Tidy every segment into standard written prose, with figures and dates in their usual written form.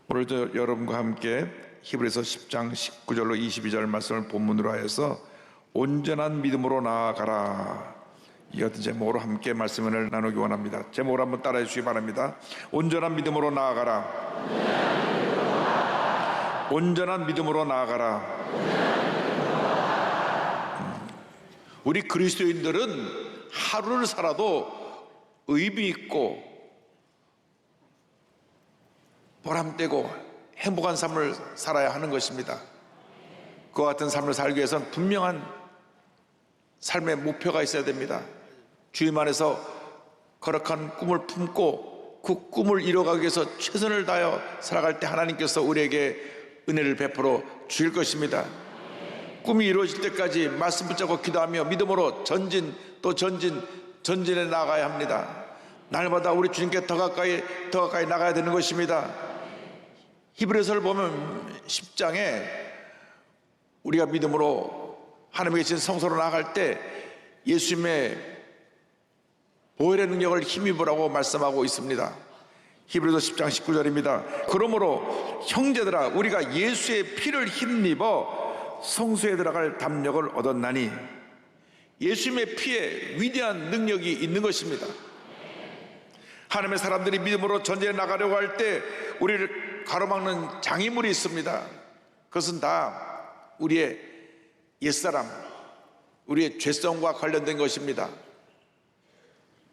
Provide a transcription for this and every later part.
오늘도 여러분과 함께 히브리서 10장 19절로 22절 말씀을 본문으로 하여서 온전한 믿음으로 나아가라, 이 같은 제목으로 함께 말씀을 나누기 원합니다. 제목을 한번 따라해 주시기 바랍니다. 온전한 믿음으로 나아가라. 온전한 믿음으로 나아가라. 우리 그리스도인들은 하루를 살아도 의미 있고 보람되고 행복한 삶을 살아야 하는 것입니다. 그와 같은 삶을 살기 위해서는 분명한 삶의 목표가 있어야 됩니다. 주님 안에서 거룩한 꿈을 품고 그 꿈을 이뤄가기 위해서 최선을 다하여 살아갈 때 하나님께서 우리에게 은혜를 베풀어 주실 것입니다. 꿈이 이루어질 때까지 말씀 붙잡고 기도하며 믿음으로 전진해 나가야 합니다. 날마다 우리 주님께 더 가까이 나가야 되는 것입니다. 히브리서를 보면 10장에 우리가 믿음으로 하나님께 계신 성소로 나아갈 때 예수님의 보혈의 능력을 힘입으라고 말씀하고 있습니다. 히브리서 10장 19절입니다. 그러므로 형제들아, 우리가 예수의 피를 힘입어 성소에 들어갈 담력을 얻었나니, 예수님의 피에 위대한 능력이 있는 것입니다. 하나님의 사람들이 믿음으로 전쟁에 나가려고 할 때 우리를 가로막는 장애물이 있습니다. 그것은 다 우리의 옛사람, 우리의 죄성과 관련된 것입니다.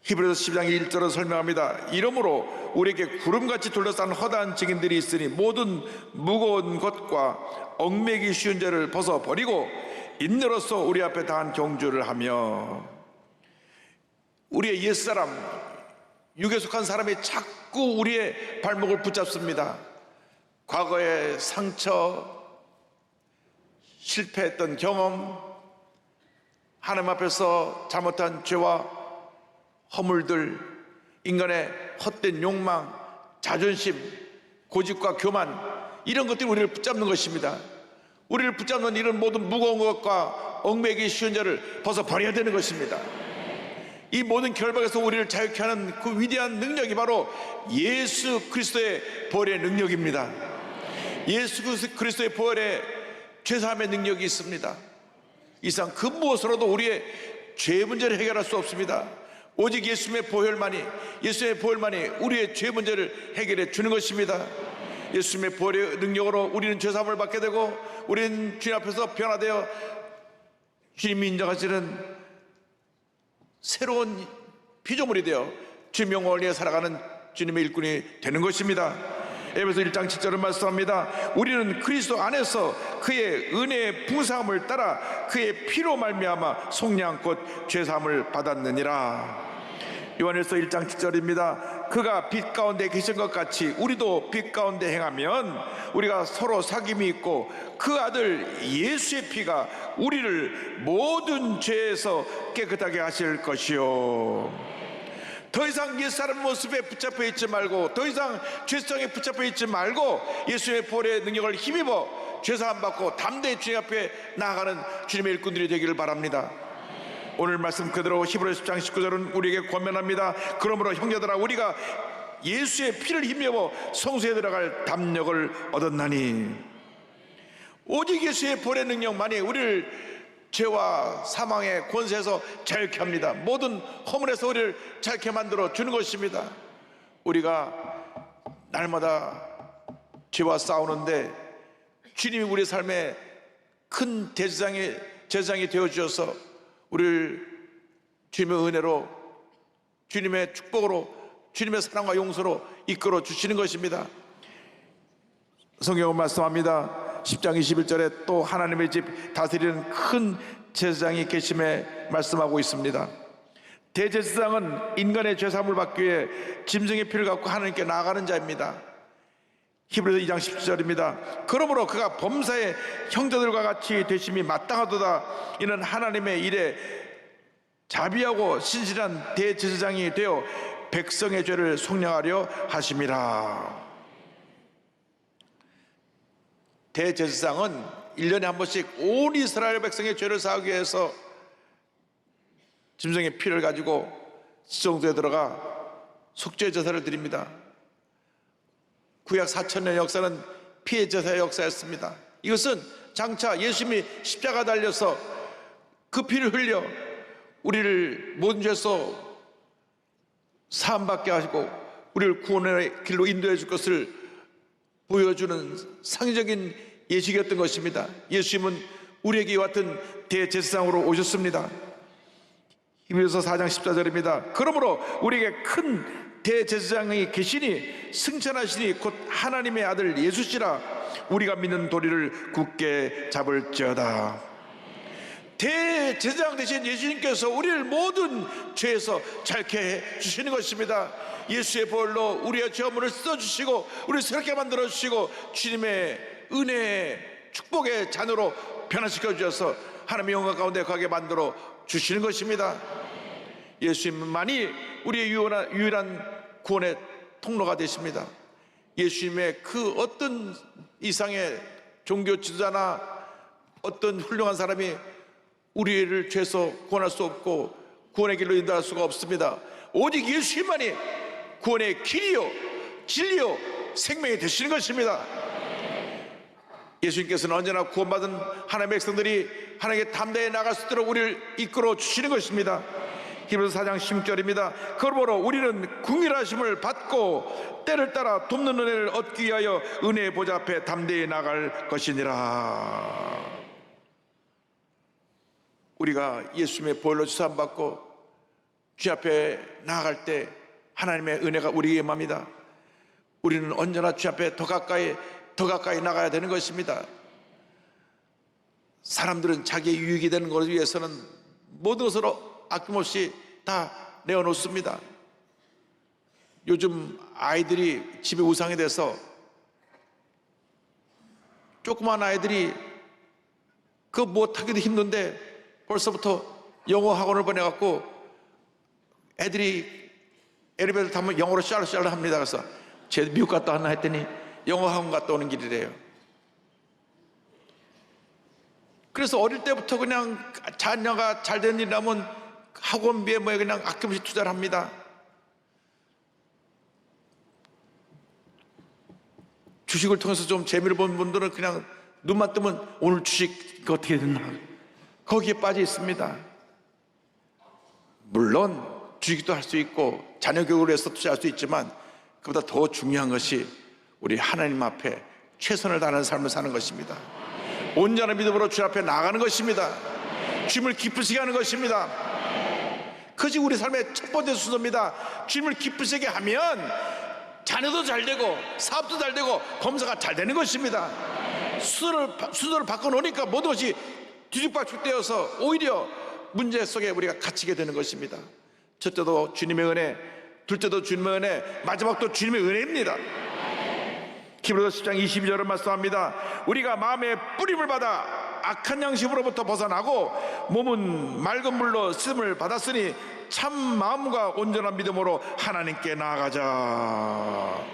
히브리서 10장 1절로 설명합니다. 이러므로 우리에게 구름같이 둘러싼 허다한 증인들이 있으니 모든 무거운 것과 얽매기 쉬운 죄를 벗어버리고 인내로서 우리 앞에 다한 경주를 하며, 우리의 옛사람, 육에 속한 사람이 자꾸 우리의 발목을 붙잡습니다. 과거의 상처, 실패했던 경험, 하나님 앞에서 잘못한 죄와 허물들, 인간의 헛된 욕망, 자존심, 고집과 교만, 이런 것들이 우리를 붙잡는 것입니다. 우리를 붙잡는 이런 모든 무거운 것과 얽매기 쉬운 죄를 벗어버려야 되는 것입니다. 이 모든 결박에서 우리를 자유케 하는 그 위대한 능력이 바로 예수 그리스도의 보혈의 능력입니다. 예수 그리스도의 보혈에 죄사함의 능력이 있습니다. 이상 그 무엇으로도 우리의 죄 문제를 해결할 수 없습니다. 오직 예수의 보혈만이 우리의 죄 문제를 해결해 주는 것입니다. 예수님의 보혈의 능력으로 우리는 죄사함을 받게 되고, 우리는 주님 앞에서 변화되어 주님이 인정하시는 새로운 피조물이 되어 주님 영광을 위해 살아가는 주님의 일꾼이 되는 것입니다. 에베소 1장 7절은 말씀합니다. 우리는 그리스도 안에서 그의 은혜의 풍성함을 따라 그의 피로 말미암아 속량껏 죄사함을 받았느니라. 요한일서 1장 7절입니다. 그가 빛 가운데 계신 것 같이 우리도 빛 가운데 행하면 우리가 서로 사귐이 있고, 그 아들 예수의 피가 우리를 모든 죄에서 깨끗하게 하실 것이요. 더 이상 옛사람 모습에 붙잡혀 있지 말고, 더 이상 죄성에 붙잡혀 있지 말고, 예수의 보혈의 능력을 힘입어 죄사함 받고 담대히 주님 앞에 나아가는 주님의 일꾼들이 되기를 바랍니다. 오늘 말씀 그대로 히브리서 10장 19절은 우리에게 권면합니다. 그러므로 형제들아, 우리가 예수의 피를 힘입어 성소에 들어갈 담력을 얻었나니, 오직 예수의 보혈의 능력만이 우리를 죄와 사망의 권세에서 자유케 합니다. 모든 허물에서 우리를 자유케 만들어 주는 것입니다. 우리가 날마다 죄와 싸우는데 주님이 우리 삶에 큰 제사장이 되어 주셔서 우리를 주님의 은혜로, 주님의 축복으로, 주님의 사랑과 용서로 이끌어 주시는 것입니다. 성경은 말씀합니다. 10장 21절에 또 하나님의 집 다스리는 큰 제사장이 계심에 말씀하고 있습니다. 대제사장은 인간의 죄사함을 받기 위해 짐승의 피를 갖고 하나님께 나아가는 자입니다. 히브리서 2장 17절입니다. 그러므로 그가 범사의 형제들과 같이 되심이 마땅하도다. 이는 하나님의 일에 자비하고 신실한 대제사장이 되어 백성의 죄를 속량하려 하심이라. 대제사장은 1년에 한 번씩 온 이스라엘 백성의 죄를 사하기 위해서 짐승의 피를 가지고 지성소에 들어가 속죄 제사를 드립니다. 구약 4,000년 역사는 피해 제사의 역사였습니다. 이것은 장차 예수님이 십자가 달려서 그 피를 흘려 우리를 모든 죄에서 사함받게 하시고 우리를 구원의 길로 인도해 줄 것을 보여주는 상징적인 예식이었던 것입니다. 예수님은 우리에게 이와 같은 대제사장으로 오셨습니다. 히브리서 4장 14절입니다. 그러므로 우리에게 큰 대제사장이 계시니 승천하시니 곧 하나님의 아들 예수시라. 우리가 믿는 도리를 굳게 잡을지어다. 대제사장 되신 예수님께서 우리를 모든 죄에서 자유케 해 주시는 것입니다. 예수의 보혈로 우리의 죄물을 씻어주시고 우리를 새롭게 만들어주시고 주님의 은혜의 축복의 잔으로 변화시켜 주셔서 하나님의 영광 가운데 가게 만들어 주시는 것입니다. 예수님만이 우리의 유일한 구원의 통로가 되십니다. 예수님의 그 어떤 이상의 종교 지도자나 어떤 훌륭한 사람이 우리를 죄에서 구원할 수 없고 구원의 길로 인도할 수가 없습니다. 오직 예수님만이 구원의 길이요 진리요 생명이 되시는 것입니다. 예수님께서는 언제나 구원받은 하나님의 백성들이 하나님께 담대히 나갈 수 있도록 우리를 이끌어 주시는 것입니다. 히브리서 4장 16절입니다. 그러므로 우리는 긍휼하심을 받고 때를 따라 돕는 은혜를 얻기 위하여 은혜의 보좌 앞에 담대히 나갈 것이니라. 우리가 예수님의 보혈로 주사받고 주 앞에 나아갈 때 하나님의 은혜가 우리에게 임합니다. 우리는 언제나 주 앞에 더 가까이 나가야 되는 것입니다. 사람들은 자기의 유익이 되는 것을 위해서는 모든 것으로 아낌없이 다 내어놓습니다. 요즘 아이들이 집에 우상이 돼서 조그만 아이들이 그 못하기도 힘든데 벌써부터 영어 학원을 보내갖고 애들이 엘리베이터 타면 영어로 샬롯샬롯 합니다. 그래서 쟤 미국 갔다 왔나 했더니 영어 학원 갔다 오는 길이래요. 그래서 어릴 때부터 그냥 자녀가 잘 되는 일이라면 학원비에 뭐에 그냥 아낌없이 투자를 합니다. 주식을 통해서 좀 재미를 본 분들은 그냥 눈만 뜨면 오늘 주식 어떻게 됐나 거기에 빠져 있습니다. 물론 주식도 할 수 있고 자녀 교육을 위해서 투자할 수 있지만 그보다 더 중요한 것이 우리 하나님 앞에 최선을 다하는 삶을 사는 것입니다. 온전한 믿음으로 주 앞에 나가는 것입니다. 주님을 기쁘시게 하는 것입니다. 그것이 우리 삶의 첫 번째 순서입니다. 주님을 기쁘시게 하면 자녀도 잘 되고 사업도 잘 되고 검사가 잘 되는 것입니다. 순서를 바꿔놓으니까 모든 것이 뒤죽박죽되어서 오히려 문제 속에 우리가 갇히게 되는 것입니다. 첫째도 주님의 은혜, 둘째도 주님의 은혜, 마지막도 주님의 은혜입니다. 히브리서 10장 22절을 말씀합니다. 우리가 마음의 뿌림을 받아 악한 양심으로부터 벗어나고 몸은 맑은 물로 씻음을 받았으니 참 마음과 온전한 믿음으로 하나님께 나아가자.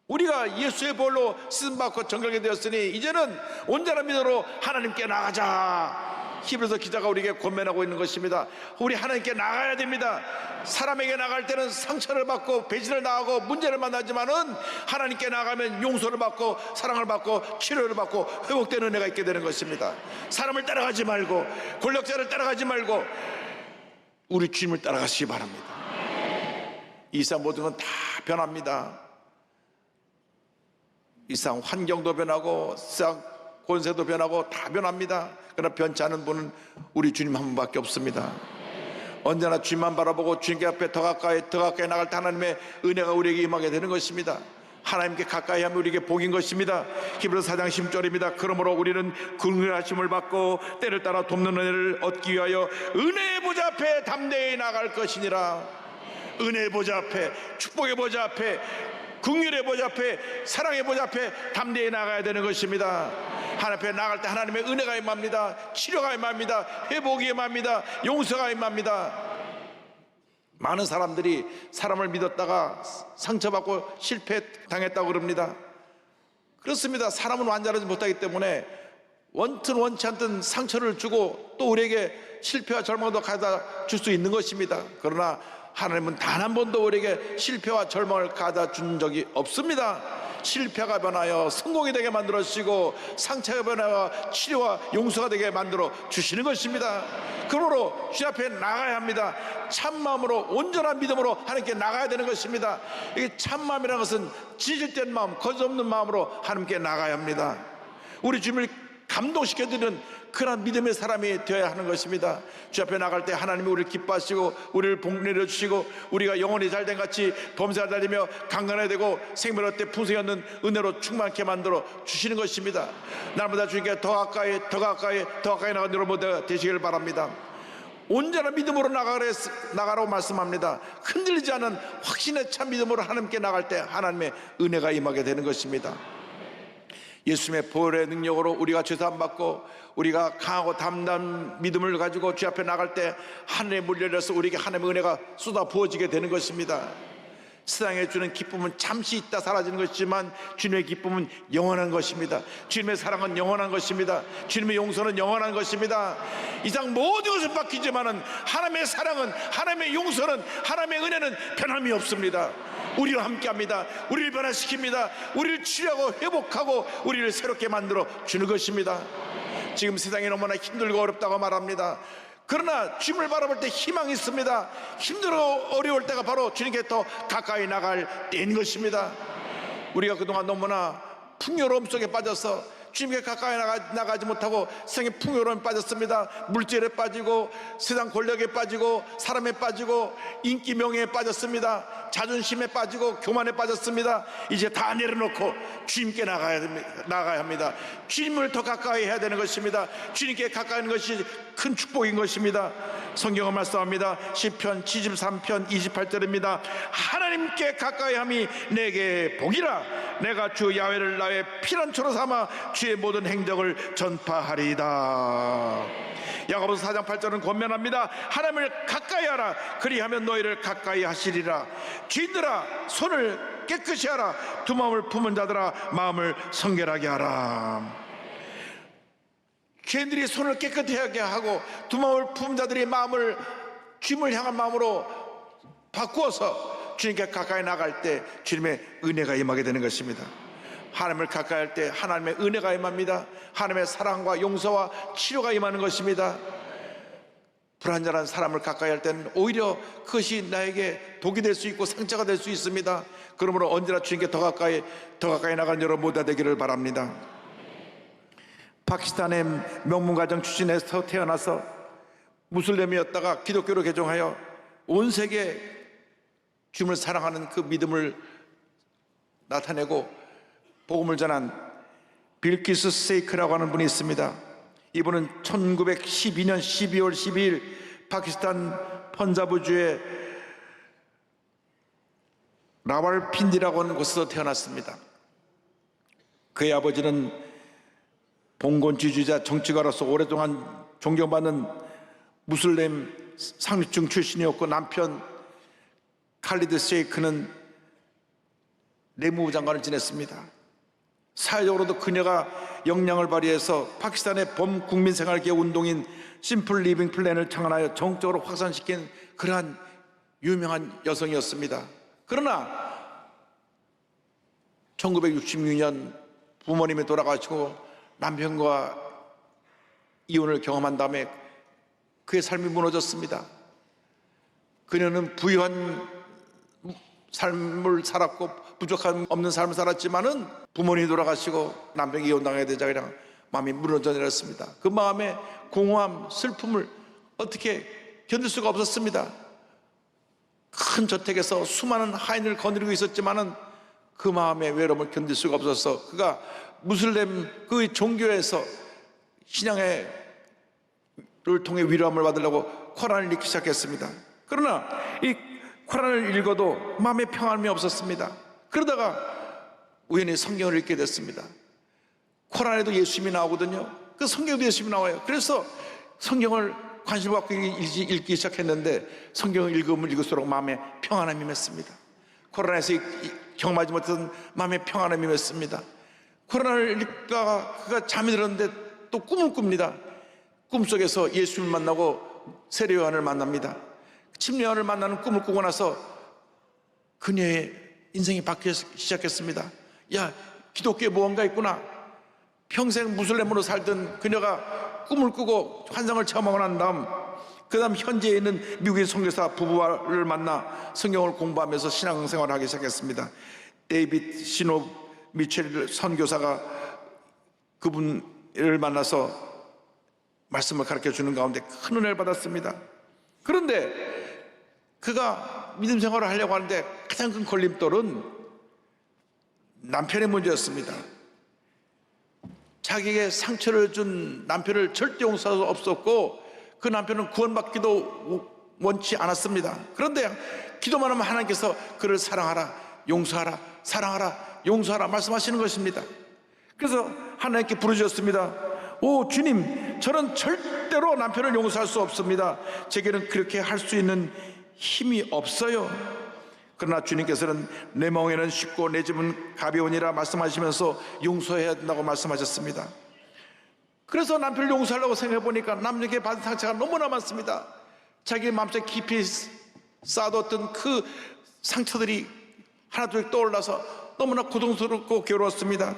우리가 예수의 보혈로 씻음받고 정결하게 되었으니 이제는 온전한 믿음으로 하나님께 나아가자. 히브리서 기자가 우리에게 권면하고 있는 것입니다. 우리 하나님께 나가야 됩니다. 사람에게 나갈 때는 상처를 받고 배신을 당하고 문제를 만나지만은 하나님께 나가면 용서를 받고 사랑을 받고 치료를 받고 회복되는 은혜가 있게 되는 것입니다. 사람을 따라가지 말고 권력자를 따라가지 말고 우리 주님을 따라가시기 바랍니다. 이상 모든 건 다 변합니다. 이상 환경도 변하고 세상 권세도 변하고 다 변합니다. 그러나 변치 않은 분은 우리 주님 한 분밖에 없습니다. 언제나 주님만 바라보고 주님께 앞에 더 가까이 나갈 때 하나님의 은혜가 우리에게 임하게 되는 것입니다. 하나님께 가까이 하면 우리에게 복인 것입니다. 히브리서 4장 10절입니다. 그러므로 우리는 긍휼하심을 받고 때를 따라 돕는 은혜를 얻기 위하여 은혜의 보좌 앞에 담대히 나갈 것이니라. 은혜의 보좌 앞에, 축복의 보좌 앞에, 긍휼의 보좌 앞에, 사랑의 보좌 앞에 담대히 나가야 되는 것입니다. 하나님 앞에 나갈 때 하나님의 은혜가 임합니다. 치료가 임합니다. 회복이 임합니다. 용서가 임합니다. 많은 사람들이 사람을 믿었다가 상처받고 실패당했다고 그럽니다. 그렇습니다. 사람은 완전하지 못하기 때문에 원튼 원치 않든 상처를 주고 또 우리에게 실패와 절망도 가져다 줄 수 있는 것입니다. 그러나 하나님은 단 한 번도 우리에게 실패와 절망을 가져다 준 적이 없습니다. 실패가 변하여 성공이 되게 만들어 주시고, 상처가 변하여 치료와 용서가 되게 만들어 주시는 것입니다. 그러므로 주님 앞에 나가야 합니다. 참마음으로, 온전한 믿음으로 하나님께 나가야 되는 것입니다. 이게 참마음이라는 것은 진실된 마음, 거짓없는 마음으로 하나님께 나가야 합니다. 우리 주님을 감동시켜드리는 그런 믿음의 사람이 되어야 하는 것입니다. 주 앞에 나갈 때 하나님이 우리를 기뻐하시고 우리를 복 내려주시고, 우리가 영혼이 잘된 같이 범사를 달리며 강건해야 되고 생명 얻을 때 풍성히 얻는 은혜로 충만케 만들어 주시는 것입니다. 날마다 주님께 더 가까이 나가는 여러분 되시길 바랍니다. 온전한 믿음으로 나가라고 말씀합니다. 흔들리지 않은 확신의 참 믿음으로 하나님께 나갈 때 하나님의 은혜가 임하게 되는 것입니다. 예수님의 보혈의 능력으로 우리가 죄사함 받고 우리가 강하고 담대한 믿음을 가지고 주 앞에 나갈 때 하늘의 문을 열려서 우리에게 하나님의 은혜가 쏟아 부어지게 되는 것입니다. 세상에 주는 기쁨은 잠시 있다 사라지는 것이지만 주님의 기쁨은 영원한 것입니다. 주님의 사랑은 영원한 것입니다. 주님의 용서는 영원한 것입니다. 이상 모든 것은 바뀌지만은 하나님의 사랑은, 하나님의 용서는, 하나님의 은혜는 변함이 없습니다. 우리와 함께합니다. 우리를 변화시킵니다. 우리를 치료하고 회복하고 우리를 새롭게 만들어 주는 것입니다. 지금 세상이 너무나 힘들고 어렵다고 말합니다. 그러나 주님을 바라볼 때 희망이 있습니다. 힘들고 어려울 때가 바로 주님께 더 가까이 나갈 때인 것입니다. 우리가 그동안 너무나 풍요로움 속에 빠져서 주님께 가까이 나가지 못하고 세상의 풍요로움에 빠졌습니다. 물질에 빠지고 세상 권력에 빠지고 사람에 빠지고 인기 명예에 빠졌습니다. 자존심에 빠지고 교만에 빠졌습니다. 이제 다 내려놓고 주님께 나가야 합니다. 주님을 더 가까이 해야 되는 것입니다. 주님께 가까이 하는 것이 큰 축복인 것입니다. 성경은 말씀합니다. 시편 73편 28절입니다. 하나님께 가까이 함이 내게 복이라. 내가 주 야훼를 나의 피난처로 삼아 주의 모든 행적을 전파하리이다. 야고보서 4장 8절은 권면합니다. 하나님을 가까이 하라. 그리하면 너희를 가까이 하시리라. 죄인들아 손을 깨끗이 하라. 두 마음을 품은 자들아 마음을 성결하게 하라. 죄인들이 손을 깨끗하게 하고 두 마음을 품은 자들이 마음을 주님을 향한 마음으로 바꾸어서 주님께 가까이 나갈 때 주님의 은혜가 임하게 되는 것입니다. 하나님을 가까이 할 때 하나님의 은혜가 임합니다. 하나님의 사랑과 용서와 치료가 임하는 것입니다. 불완전한 사람을 가까이 할 때는 오히려 그것이 나에게 독이 될 수 있고 상처가 될 수 있습니다. 그러므로 언제나 주님께 더 가까이 나가는 여러분 모두 되기를 바랍니다. 파키스탄의 명문가정 출신에서 태어나서 무슬림이었다가 기독교로 개종하여 온 세계에 주님을 사랑하는 그 믿음을 나타내고 복음을 전한 빌키스 세이크라고 하는 분이 있습니다. 이분은 1912년 12월 12일 파키스탄 펀자브주의 라왈핀디라고 하는 곳에서 태어났습니다. 그의 아버지는 봉건 지주자 정치가로서 오랫동안 존경받는 무슬림 상류층 출신이었고, 남편 칼리드 세이크는 내무부 장관을 지냈습니다. 사회적으로도 그녀가 역량을 발휘해서 파키스탄의 범국민 생활계획 운동인 심플 리빙 플랜을 창안하여 정적으로 확산시킨 그러한 유명한 여성이었습니다. 그러나 1966년 부모님이 돌아가시고 남편과 이혼을 경험한 다음에 그의 삶이 무너졌습니다. 그녀는 부유한 삶을 살았고 부족함 없는 삶을 살았지만은 부모님이 돌아가시고 남편이 이혼당하게 되자 그냥 마음이 무너져 내렸습니다. 그 마음에 공허함, 슬픔을 어떻게 견딜 수가 없었습니다. 큰 저택에서 수많은 하인을 거느리고 있었지만은 그 마음의 외로움을 견딜 수가 없어서 그가 무슬림 그 종교에서 신앙을 통해 위로함을 받으려고 코란을 읽기 시작했습니다. 그러나 이 코란을 읽어도 마음에 평안이 없었습니다. 그러다가 우연히 성경을 읽게 됐습니다. 코란에도 예수님이 나오거든요. 그 성경에도 예수님이 나와요. 그래서 성경을 관심을 갖고 읽기 시작했는데 성경을 읽으면 읽을수록 마음에 평안함이 임했습니다. 코란에서 경험하지 못했던 마음에 평안함이 임했습니다. 코란을 읽다가 그가 잠이 들었는데 또 꿈을 꿉니다. 꿈속에서 예수님을 만나고 세례 요한을 만납니다. 침례원을 만나는 꿈을 꾸고 나서 그녀의 인생이 바뀌기 시작했습니다. 야, 기독교에 무언가 있구나. 평생 무슬림으로 살던 그녀가 꿈을 꾸고 환상을 체험하고 난 다음 그 다음 현지에 있는 미국의 선교사 부부를 만나 성경을 공부하면서 신앙생활을 하기 시작했습니다. 데이빗 시노 미첼 선교사가 그분을 만나서 말씀을 가르쳐 주는 가운데 큰 은혜를 받았습니다. 그런데 그가 믿음 생활을 하려고 하는데 가장 큰 걸림돌은 남편의 문제였습니다. 자기에게 상처를 준 남편을 절대 용서할 수 없었고 그 남편은 구원받기도 원치 않았습니다. 그런데 기도만 하면 하나님께서 그를 사랑하라, 용서하라, 사랑하라, 용서하라 말씀하시는 것입니다. 그래서 하나님께 부르짖었습니다. 오 주님, 저는 절대로 남편을 용서할 수 없습니다. 제게는 그렇게 할 수 있는 힘이 없어요. 그러나 주님께서는 내 멍에는 쉽고 내 짐은 가벼우니라 말씀하시면서 용서해야 된다고 말씀하셨습니다. 그래서 남편을 용서하려고 생각해 보니까 남에게 받은 상처가 너무나 많습니다. 자기 마음속에 깊이 쌓아뒀던 그 상처들이 하나둘 떠올라서 너무나 고통스럽고 괴로웠습니다.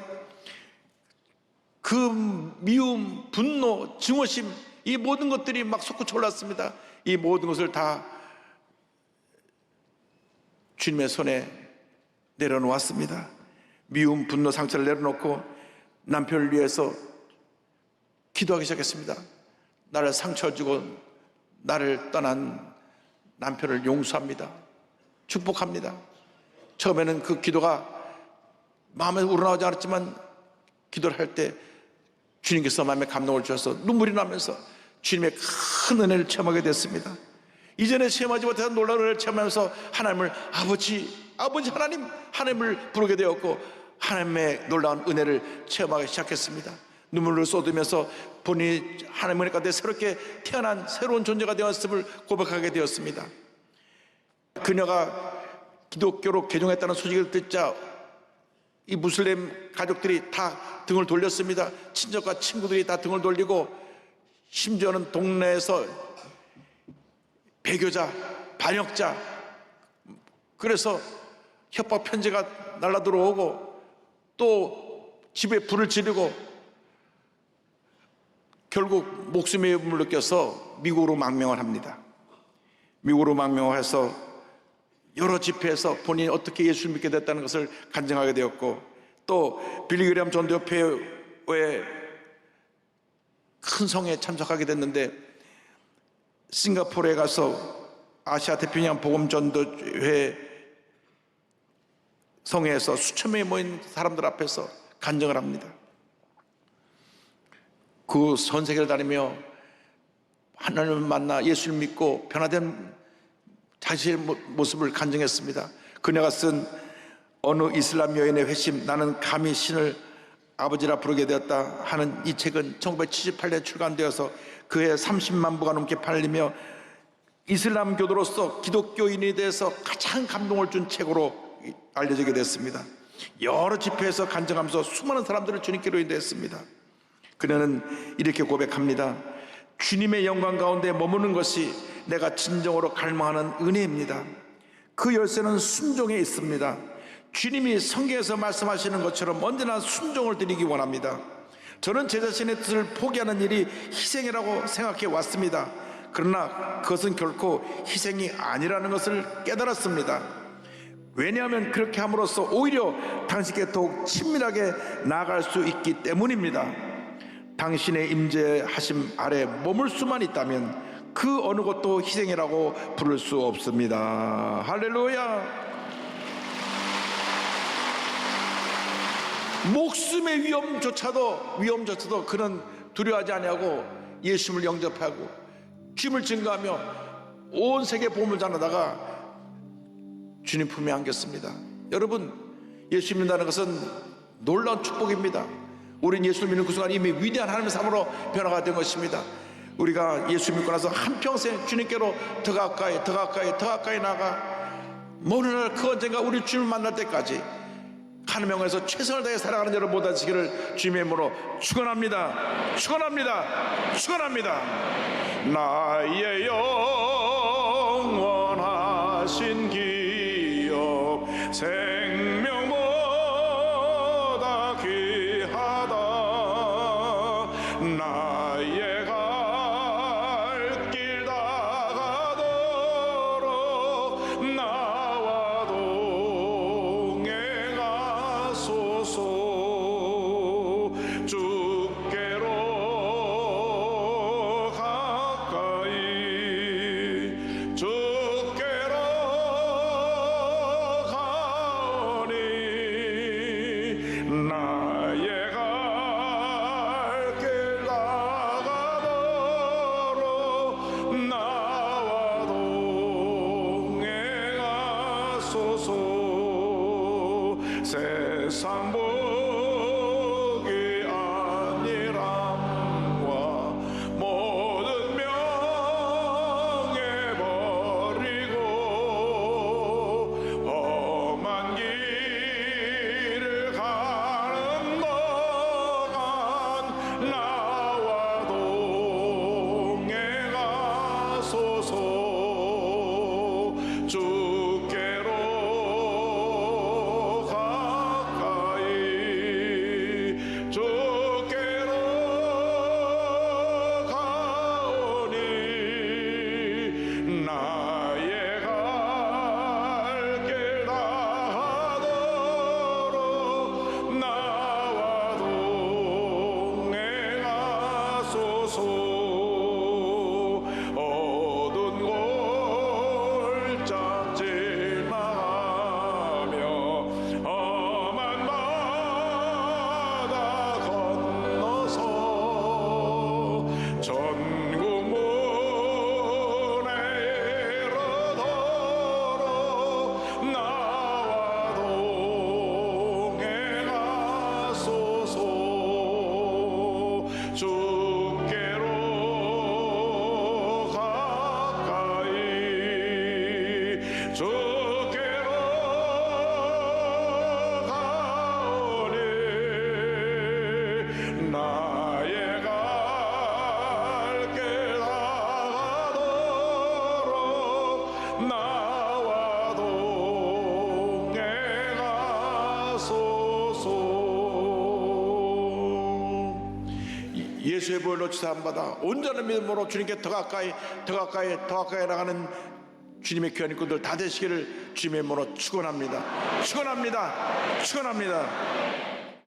그 미움, 분노, 증오심, 이 모든 것들이 막 솟구쳐 올랐습니다. 이 모든 것을 다 주님의 손에 내려놓았습니다. 미움, 분노, 상처를 내려놓고 남편을 위해서 기도하기 시작했습니다. 나를 상처 주고 나를 떠난 남편을 용서합니다. 축복합니다. 처음에는 그 기도가 마음에 우러나오지 않았지만 기도를 할 때 주님께서 마음에 감동을 주셔서 눈물이 나면서 주님의 큰 은혜를 체험하게 됐습니다. 이전에 체험하지 못했던 놀라운 은혜를 체험하면서 하나님을 아버지 하나님을 부르게 되었고 하나님의 놀라운 은혜를 체험하기 시작했습니다. 눈물을 쏟으면서 본인이 하나님의 은혜 가운데 새롭게 태어난 새로운 존재가 되었음을 고백하게 되었습니다. 그녀가 기독교로 개종했다는 소식을 듣자 이 무슬림 가족들이 다 등을 돌렸습니다. 친척과 친구들이 다 등을 돌리고 심지어는 동네에서 배교자, 반역자, 그래서 협박 편지가 날라 들어오고 또 집에 불을 지르고 결국 목숨의 위험을 느껴서 미국으로 망명을 합니다. 미국으로 망명을 해서 여러 집회에서 본인이 어떻게 예수를 믿게 됐다는 것을 간증하게 되었고 또 빌리그리암 전도협회의 큰 성회에 참석하게 됐는데 싱가포르에 가서 아시아 태평양 복음전도회 성회에서 수천 명이 모인 사람들 앞에서 간증을 합니다. 그 전 세계를 다니며 하나님을 만나 예수를 믿고 변화된 자신의 모습을 간증했습니다. 그녀가 쓴 어느 이슬람 여인의 회심, 나는 감히 신을 아버지라 부르게 되었다 하는 이 책은 1978년에 출간되어서 그해 30만 부가 넘게 팔리며 이슬람 교도로서 기독교인에 대해서 가장 감동을 준 책으로 알려지게 됐습니다. 여러 집회에서 간증하면서 수많은 사람들을 주님께로 인도했습니다. 그녀는 이렇게 고백합니다. 주님의 영광 가운데 머무는 것이 내가 진정으로 갈망하는 은혜입니다. 그 열쇠는 순종에 있습니다. 주님이 성경에서 말씀하시는 것처럼 언제나 순종을 드리기 원합니다. 저는 제 자신의 뜻을 포기하는 일이 희생이라고 생각해 왔습니다. 그러나 그것은 결코 희생이 아니라는 것을 깨달았습니다. 왜냐하면 그렇게 함으로써 오히려 당신께 더욱 친밀하게 나아갈 수 있기 때문입니다. 당신의 임재하심 아래 머물 수만 있다면 그 어느 것도 희생이라고 부를 수 없습니다. 할렐루야. 목숨의 위험조차도 그는 두려워하지 아니하고 예수님을 영접하고 주님을 증거하며 온 세계 복음을 전하다가 주님 품에 안겼습니다. 여러분, 예수 믿는다는 것은 놀라운 축복입니다. 우리는 예수를 믿는 그 순간 이미 위대한 하나님의 삶으로 변화가 된 것입니다. 우리가 예수 믿고 나서 한평생 주님께로 더 가까이 나가 어느 날 그 언젠가 우리 주님을 만날 때까지 하나님의 영광에서 최선을 다해 살아가는 여러분 모두 되시기를 주님의 이름으로 축원합니다. 나의 영원 나의 갈 길 다가도록 나와 동행하소서. 주께로 가까이 주께로 가오니 나의 갈 길 다가도록 나와 동행하소서. 세상 복이 아니람과 모든 명예 버리고 험한 길을 가는 동안 나와 동행하소서. 주께로 가까이 주께로 가오니 나의 갈 길 다하도록 나와 동행하소서. 어두운 골짜 지나가며 험한 바다 건너서 전국 문에 이르도록 나와 동행하소서. 주께로 가까이 주께로 가오니 나의 갈 길 다가도록 나와 동행하소서. 예수의 보혈로 치사함받아 온전한 믿음으로 주님께 더 가까이 나가는 주님의 귀한 일꾼들 다 되시기를 주님의 이름으로 축원합니다. 축원합니다. 축원합니다.